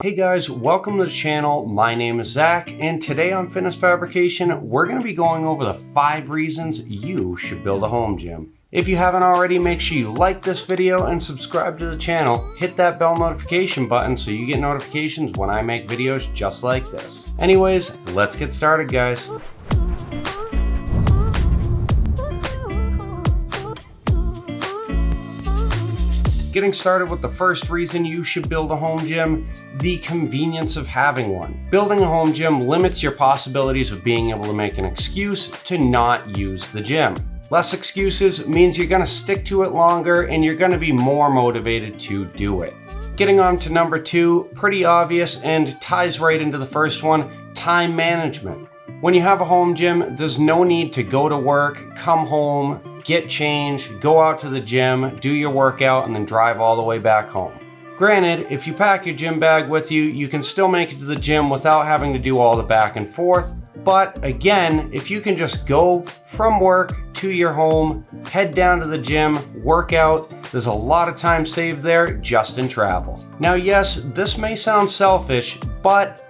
Hey guys, welcome to the channel. My name is Zach, and today on Fitness Fabrication, we're going to be going over the 5 reasons you should build a home gym. If you haven't already, make sure you like this video and subscribe to the channel. Hit that bell notification button so you get notifications when I make videos just like this. Anyways, let's get started, guys. Getting started with the first reason you should build a home gym, the convenience of having one. Building a home gym limits your possibilities of being able to make an excuse to not use the gym. Less excuses means you're going to stick to it longer and you're going to be more motivated to do it. Getting on to number 2, pretty obvious and ties right into the first one, time management. When you have a home gym, there's no need to go to work, come home, get changed, go out to the gym, do your workout, and then drive all the way back home. Granted, if you pack your gym bag with you, you can still make it to the gym without having to do all the back and forth. But again, if you can just go from work to your home, head down to the gym, work out, there's a lot of time saved there just in travel. Now, yes, this may sound selfish, but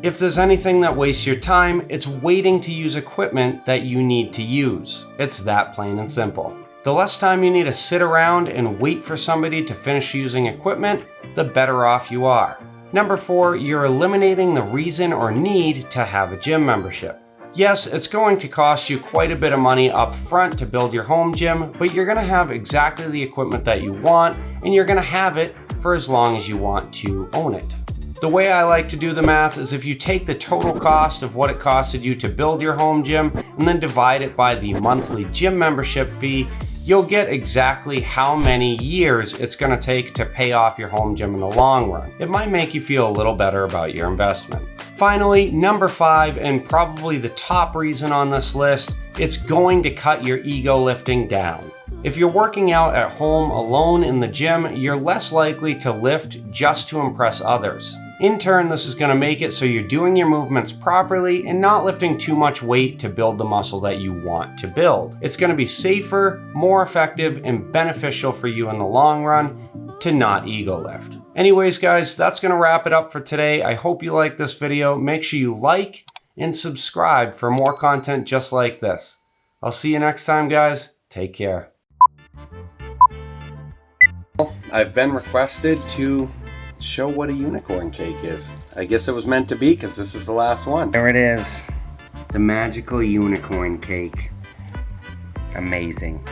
if there's anything that wastes your time, it's waiting to use equipment that you need to use. It's that plain and simple. The less time you need to sit around and wait for somebody to finish using equipment, the better off you are. Number 4, you're eliminating the reason or need to have a gym membership. Yes, it's going to cost you quite a bit of money up front to build your home gym, but you're going to have exactly the equipment that you want, and you're going to have it for as long as you want to own it. The way I like to do the math is if you take the total cost of what it costed you to build your home gym and then divide it by the monthly gym membership fee, you'll get exactly how many years it's going to take to pay off your home gym in the long run. It might make you feel a little better about your investment. Finally, number 5, and probably the top reason on this list, it's going to cut your ego lifting down. If you're working out at home alone in the gym, you're less likely to lift just to impress others. In turn, this is going to make it so you're doing your movements properly and not lifting too much weight to build the muscle that you want to build. It's going to be safer, more effective, and beneficial for you in the long run to not ego lift. Anyways, guys, that's going to wrap it up for today. I hope you liked this video. Make sure you like and subscribe for more content just like this. I'll see you next time, guys. Take care. I've been requested to show what a unicorn cake is. I guess it was meant to be because this is the last one. There it is. The magical unicorn cake. Amazing.